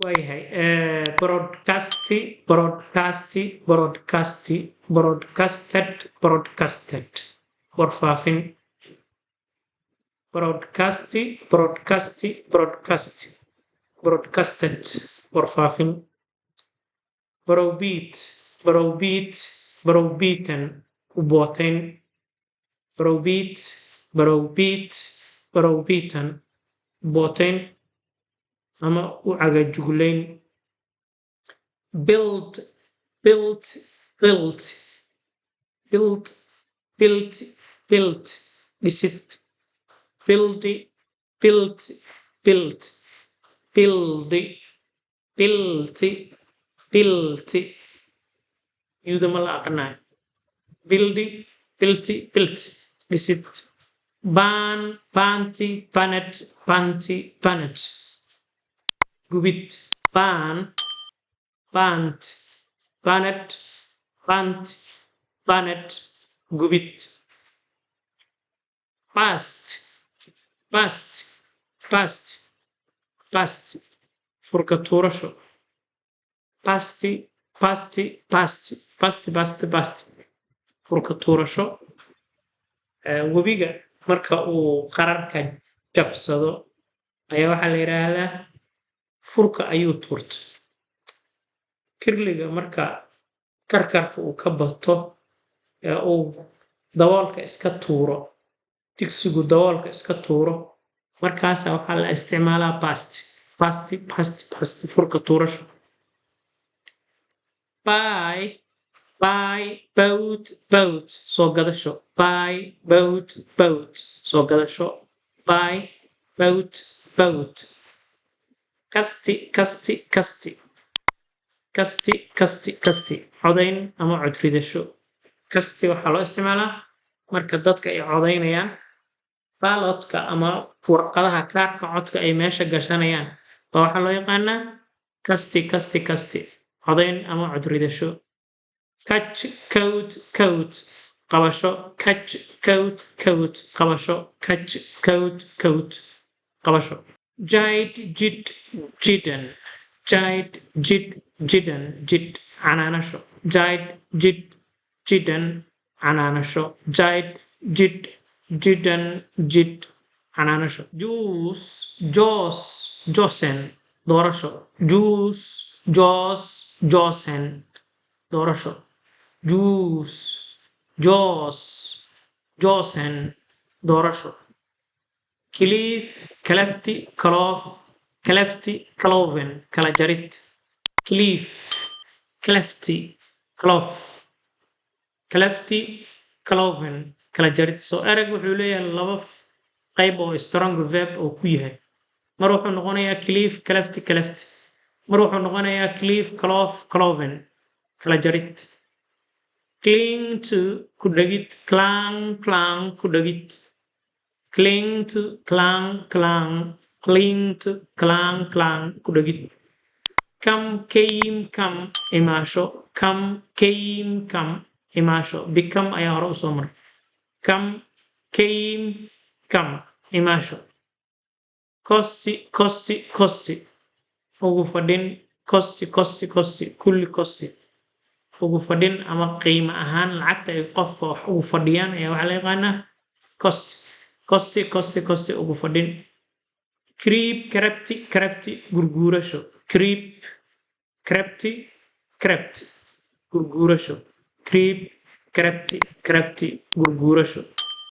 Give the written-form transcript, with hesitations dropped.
waayahay broadcasti broadcasti broadcasti broadcasted broadcasted warfaafin broadcasti broadcasti broadcast broadcasted warfaafin browbeat browbeat browbeaten ubootayn browbeat browbeat browbeaten ubootayn ama u cagajuglayn build built built built built built dhisid buildi built built buildi builti builti yudama la aqnaa buildi builti built dhisid ban panti panet panti panet gubit ban pant panet pant panet gubit past past past past furka tuurasho pasti pasti pasti pasti pasti pasti furka tuurasho webiga marka uu qararka jabsado ayaa waxaa la yiraahdaa furka ayuu tuurtay kirliga marka karkarka uu ka bato uu daboolka iska tuuro digsigu daboolka iska tuuro markaas waxaa la isticmaalaa pasti pasti pasti pasti furka tuurasho buy buy boat boat soo gadasho buy boat boat soo gadasho buy boat boat kasti kasti kasti kasti kasti kasti codayn ama cod ridasho kasti waxaa loo isticmaalaa marka dadka ay codaynayaan ballotka ama warqadaha kaarka codka ay meesha gashanayaan baa waxaa loo yaqaanaa kasti kasti kasti codayn ama cod ridasho catch coat coat qabasho catch coat coat qabasho catch coat coat qabasho jid jid jidden jid jid jidden jid canaanasho jid jid jidden canaanasho jid jid jidden jid canaanasho juice jos josen doorasho juice jos josen doorasho juice jos josen doorasho cliff calafti clof calafti cloven kala jarid cliff calafti clof calafti cloven kala jarid soo erag wuxuu leeyahay laba qayb oo strong verb oo ku yahay mar wuxuu noqonayaa cliff calafti calafti mar wuxuu noqonayaa cliff clof cloven kala jarid cling to ku dhagid clang clang ku dhagid cling to clang clang cling to clang clang ku dhagid come came come imaasho come came come imaasho become ayaa hore usoo maray come came come imaasho costi costi costi ugu fadhin costi costi costi kulli costi ugu fadhin ama qiimo ahaan lacagta ay qofka wax ugu fadhiyaan ayaa waxaa la yaqaanaa costi costi costi costi ugu fadhin creep crepti crepti gurguurasho creep crepti crepti gurguurasho creep crepti crepti gurguurasho